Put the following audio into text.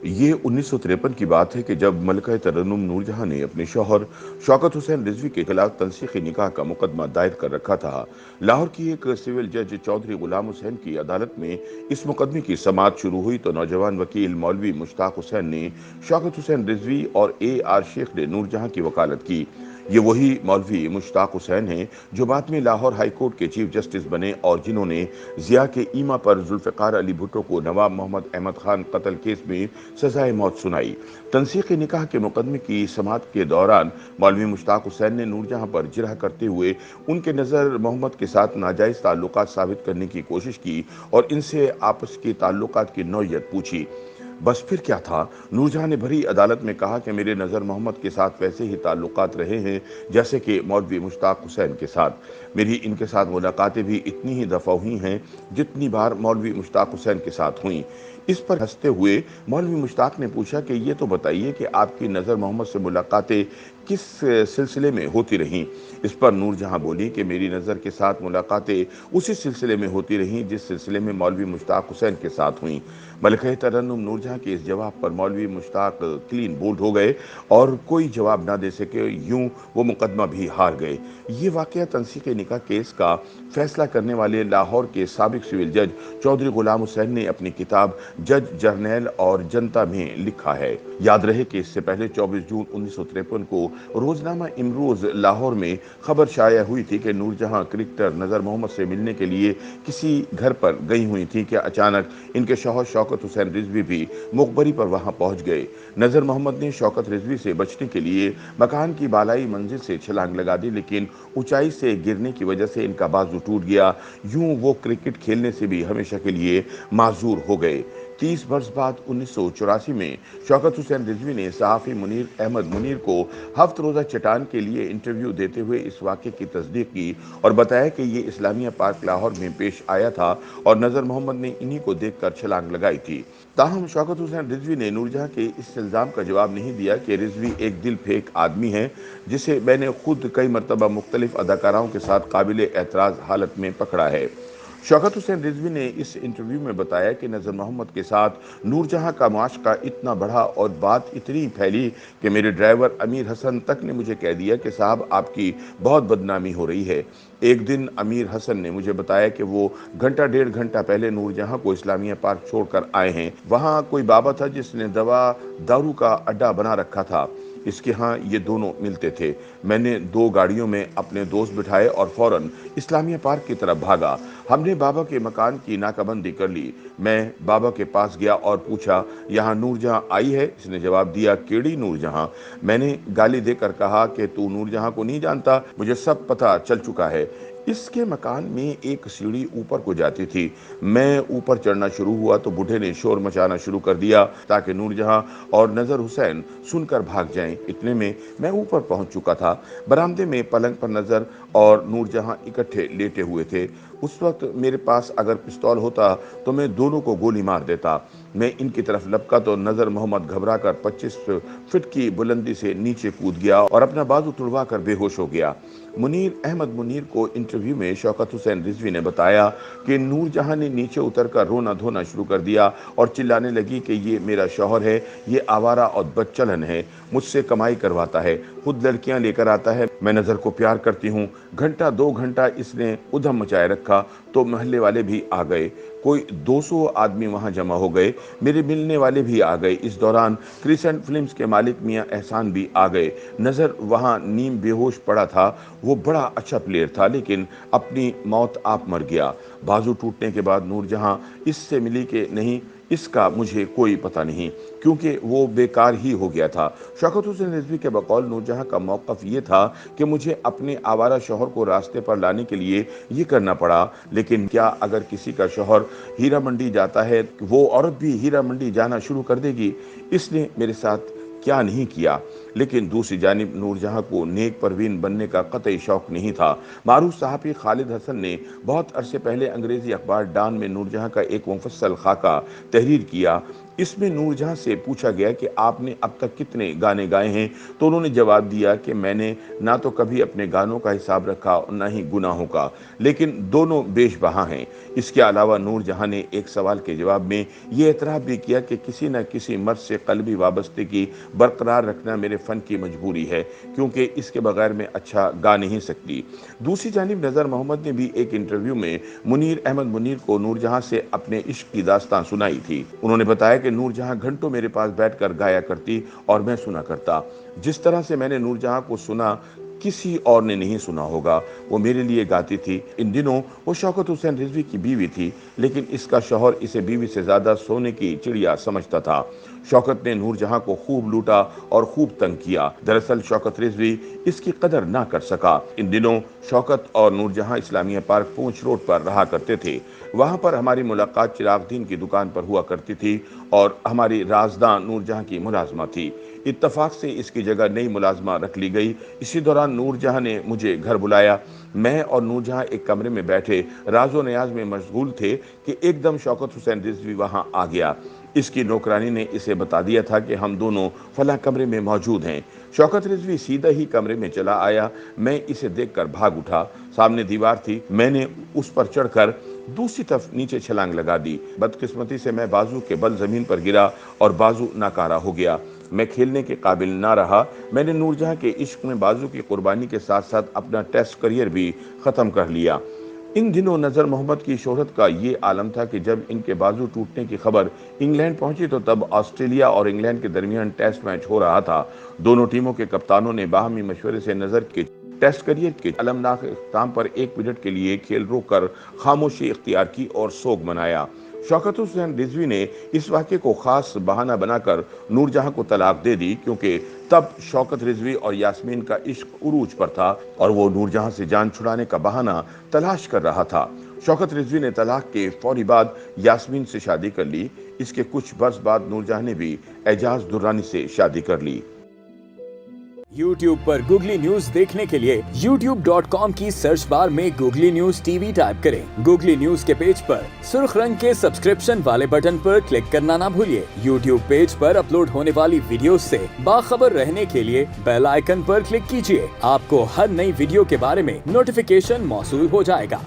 یہ 1953 کی بات ہے کہ جب ملکہ ترنم نور جہاں نے اپنے شوہر شوکت حسین رضوی کے خلاف تنسیخی نکاح کا مقدمہ دائر کر رکھا تھا۔ لاہور کی ایک سول جج چودھری غلام حسین کی عدالت میں اس مقدمے کی سماعت شروع ہوئی تو نوجوان وکیل مولوی مشتاق حسین نے شوکت حسین رضوی اور AR شیخ نے نور جہاں کی وکالت کی۔ یہ وہی مولوی مشتاق حسین ہیں جو بعد میں لاہور ہائی کورٹ کے چیف جسٹس بنے اور جنہوں نے ضیاء کے ایما پر ذوالفقار علی بھٹو کو نواب محمد احمد خان قتل کیس میں سزائے موت سنائی۔ تنسیخی نکاح کے مقدمے کی سماعت کے دوران مولوی مشتاق حسین نے نور جہاں پر جرح کرتے ہوئے ان کے نظر محمد کے ساتھ ناجائز تعلقات ثابت کرنے کی کوشش کی اور ان سے آپس کے تعلقات کی نوعیت پوچھی۔ بس پھر کیا تھا؟ نور جہاں نے بھری عدالت میں کہا کہ میرے نظر محمد کے ساتھ ویسے ہی تعلقات رہے ہیں جیسے کہ مولوی مشتاق حسین کے ساتھ۔ میری ان کے ساتھ ملاقاتیں بھی اتنی ہی دفعہ ہوئی ہیں جتنی بار مولوی مشتاق حسین کے ساتھ ہوئیں۔ اس پر ہنستے ہوئے مولوی مشتاق نے پوچھا کہ یہ تو بتائیے کہ آپ کی نظر محمد سے ملاقاتیں کس سلسلے میں ہوتی رہیں؟ اس پر نور جہاں بولی کہ میری نظر کے ساتھ ملاقاتیں اسی سلسلے میں ہوتی رہیں جس سلسلے میں مولوی مشتاق حسین کے ساتھ ہوئیں۔ ملکہ ترنم نور جہاں کے اس جواب پر مولوی مشتاق کلین بولڈ ہو گئے اور کوئی جواب نہ دے سکے، یوں وہ مقدمہ بھی ہار گئے۔ یہ واقعہ تنسیخی نکاح کیس کا فیصلہ کرنے والے لاہور کے سابق سول جج چودھری غلام حسین نے اپنی کتاب جج جرنیل اور جنتا میں لکھا ہے۔ یاد رہے کہ اس سے پہلے 24 جون 1953 کو روزنامہ امروز لاہور میں خبر شائع ہوئی تھی کہ نور جہاں کرکٹر نذر محمد سے ملنے کے لیے کسی گھر پر گئی ہوئی تھی کہ اچانک ان کے شوہر شوکت حسین رضوی بھی مخبری پر وہاں پہنچ گئے۔ نذر محمد نے شوکت رضوی سے بچنے کے لیے مکان کی بالائی منزل سے چھلانگ لگا دی، لیکن اونچائی سے گرنے کی وجہ سے ان کا بازو ٹوٹ گیا۔ یوں وہ کرکٹ کھیلنے سے بھی ہمیشہ کے لیے معذور ہو گئے۔ 30 برس بعد 1984 میں شوکت حسین رضوی نے صحافی منیر احمد منیر کو ہفت روزہ چٹان کے لیے انٹرویو دیتے ہوئے اس واقعے کی تصدیق کی اور بتایا کہ یہ اسلامیہ پارک لاہور میں پیش آیا تھا اور نذر محمد نے انہی کو دیکھ کر چھلانگ لگائی تھی۔ تاہم شوکت حسین رضوی نے نور جہاں کے اس الزام کا جواب نہیں دیا کہ رضوی ایک دل پھینک آدمی ہے جسے میں نے خود کئی مرتبہ مختلف اداکاراؤں کے ساتھ قابل اعتراض حالت میں پکڑا ہے۔ شوکت حسین رضوی نے اس انٹرویو میں بتایا کہ نذر محمد کے ساتھ نور جہاں کا معاشقہ اتنا بڑھا اور بات اتنی پھیلی کہ میرے ڈرائیور امیر حسن تک نے مجھے کہہ دیا کہ صاحب آپ کی بہت بدنامی ہو رہی ہے۔ ایک دن امیر حسن نے مجھے بتایا کہ وہ گھنٹہ ڈیڑھ گھنٹہ پہلے نور جہاں کو اسلامیہ پارک چھوڑ کر آئے ہیں۔ وہاں کوئی بابا تھا جس نے دارو کا اڈا بنا رکھا تھا، اس کے ہاں یہ دونوں ملتے تھے۔ میں نے 2 گاڑیوں میں اپنے دوست بٹھائے اور فوراً اسلامیہ پارک کی طرف بھاگا۔ ہم نے بابا کے مکان کی ناکہ بندی کر لی۔ میں بابا کے پاس گیا اور پوچھا یہاں نور جہاں آئی ہے؟ اس نے جواب دیا کیڑی نور جہاں؟ میں نے گالی دے کر کہا کہ تو نور جہاں کو نہیں جانتا، مجھے سب پتہ چل چکا ہے۔ اس کے مکان میں ایک سیڑھی اوپر کو جاتی تھی۔ میں اوپر چڑھنا شروع ہوا تو بوڑھے نے شور مچانا شروع کر دیا تاکہ نور جہاں اور نذر حسین سن کر بھاگ جائیں۔ اتنے میں میں اوپر پہنچ چکا تھا۔ برآمدے میں پلنگ پر نذر اور نور جہاں اکٹھے لیٹے ہوئے تھے۔ اس وقت میرے پاس اگر پستول ہوتا تو میں دونوں کو گولی مار دیتا۔ میں ان کی طرف لپکا تو نذر محمد گھبرا کر 25 فٹ کی بلندی سے نیچے کود گیا اور اپنا بازو تڑوا کر بے ہوش ہو گیا۔ منیر احمد منیر کو انٹرویو میں شوکت حسین رضوی نے بتایا کہ نور جہاں نے نیچے اتر کر رونا دھونا شروع کر دیا اور چلانے لگی کہ یہ میرا شوہر ہے، یہ آوارہ اور بدچلن ہے، مجھ سے کمائی کرواتا ہے، خود لڑکیاں لے کر آتا ہے، میں نذر کو پیار کرتی ہوں۔ گھنٹہ 2 گھنٹہ اس نے ادھم مچائے رکھا تو محلے والے بھی آ گئے، کوئی 200 آدمی وہاں جمع ہو گئے، میرے ملنے والے بھی آ گئے۔ اس دوران کریسنٹ فلمز کے مالک میاں احسان بھی آ گئے۔ نذر وہاں نیم بے ہوش پڑا تھا، وہ بڑا اچھا پلیئر تھا لیکن اپنی موت آپ مر گیا۔ بازو ٹوٹنے کے بعد نور جہاں اس سے ملی کہ نہیں، اس کا مجھے کوئی پتہ نہیں کیونکہ وہ بیکار ہی ہو گیا تھا۔ شوکت حسین رضوی کے بقول نور جہاں کا موقف یہ تھا کہ مجھے اپنے آوارہ شوہر کو راستے پر لانے کے لیے یہ کرنا پڑا، لیکن کیا اگر کسی کا شوہر ہیرا منڈی جاتا ہے وہ عورت بھی ہیرا منڈی جانا شروع کر دے گی؟ اس نے میرے ساتھ کیا نہیں کیا۔ لیکن دوسری جانب نور جہاں کو نیک پروین بننے کا قطعی شوق نہیں تھا۔ معروف صحافی خالد حسن نے بہت عرصے پہلے انگریزی اخبار ڈان میں نور جہاں کا ایک مفصل خاکہ تحریر کیا۔ اس میں نور جہاں سے پوچھا گیا کہ آپ نے اب تک کتنے گانے گائے ہیں تو انہوں نے جواب دیا کہ میں نے نہ تو کبھی اپنے گانوں کا حساب رکھا اور نہ ہی گناہوں کا، لیکن دونوں بیش بہا ہیں۔ اس کے علاوہ نور جہاں نے ایک سوال کے جواب میں یہ اعتراف بھی کیا کہ کسی نہ کسی مرد سے قلبی وابستگی برقرار رکھنا میرے فن کی مجبوری ہے، کیونکہ اس کے بغیر میں اچھا گا نہیں سکتی۔ دوسری جانب نظر محمد نے بھی ایک انٹرویو میں منیر احمد منیر کو نور جہاں سے اپنے عشق کی داستان سنائی تھی۔ انہوں نے بتایا کہ نور جہاں گھنٹوں میرے پاس بیٹھ کر گایا کرتی اور میں سنا کرتا۔ جس طرح سے میں نے نور جہاں کو سنا کسی اور نے نہیں سنا ہوگا، وہ میرے لیے گاتی تھی۔ ان دنوں وہ شوکت حسین رضوی کی بیوی تھی، لیکن اس کا شوہر اسے بیوی سے زیادہ سونے کی چڑیا سمجھتا تھا۔ شوکت نے نور جہاں کو خوب لوٹا اور خوب تنگ کیا۔ دراصل شوکت رضوی اس کی قدر نہ کر سکا۔ ان دنوں شوکت اور نور جہاں اسلامیہ پارک پونچھ روڈ پر رہا کرتے تھے۔ وہاں پر ہماری ملاقات چراغ دین کی دکان پر ہوا کرتی تھی اور ہماری رازداں نور جہاں کی ملازمہ تھی۔ اتفاق سے اس کی جگہ نئی ملازمہ رکھ لی گئی۔ اسی دوران نور جہاں نے مجھے گھر بلایا۔ میں اور نور جہاں ایک کمرے میں بیٹھے راز و نیاز میں مشغول تھے کہ ایک دم شوکت حسین رضوی وہاں آ گیا۔ اس کی نوکرانی نے اسے بتا دیا تھا کہ ہم دونوں فلاں کمرے میں موجود ہیں۔ شوکت رضوی سیدھا ہی کمرے میں چلا آیا۔ میں اسے دیکھ کر بھاگ اٹھا۔ سامنے دیوار تھی، میں نے اس پر چڑھ کر دوسری طرف نیچے چھلانگ لگا دی۔ بدقسمتی سے میں بازو کے بل زمین پر گرا اور بازو ناکارہ ہو گیا۔ میں کھیلنے کے قابل نہ رہا۔ میں نے نور جہاں کے عشق میں بازو کی قربانی کے ساتھ ساتھ اپنا ٹیسٹ کریئر بھی ختم کر لیا۔ ان دنوں نظر محمد کی شہرت کا یہ عالم تھا کہ جب ان کے بازو ٹوٹنے کی خبر انگلینڈ پہنچی تو تب آسٹریلیا اور انگلینڈ کے درمیان ٹیسٹ میچ ہو رہا تھا۔ دونوں ٹیموں کے کپتانوں نے باہمی مشورے سے نظر کے ٹیسٹ کریئر کے المناک اختتام پر 1 منٹ کے لیے کھیل روک کر خاموشی اختیار کی اور سوگ منایا۔ شوکت حسین رضوی نے اس واقعے کو خاص بہانہ بنا کر نور جہاں کو طلاق دے دی، کیونکہ تب شوکت رضوی اور یاسمین کا عشق عروج پر تھا اور وہ نور جہاں سے جان چھڑانے کا بہانہ تلاش کر رہا تھا۔ شوکت رضوی نے طلاق کے فوری بعد یاسمین سے شادی کر لی۔ اس کے کچھ برس بعد نور جہاں نے بھی اعجاز درانی سے شادی کر لی۔ YouTube پر گوگلی نیوز دیکھنے کے لیے youtube.com کی سرچ بار میں googly news T V type کریں۔ گوگلی نیوز کے پیج پر سرخ رنگ کے سبسکرپشن والے بٹن پر کلک کرنا نہ بھولیے۔ YouTube پیج پر اپلوڈ ہونے والی ویڈیوز سے باخبر رہنے کے لیے بیل آئیکن پر کلک کیجیے۔ آپ کو ہر نئی ویڈیو کے بارے میں نوٹیفیکیشن موصول ہو جائے گا۔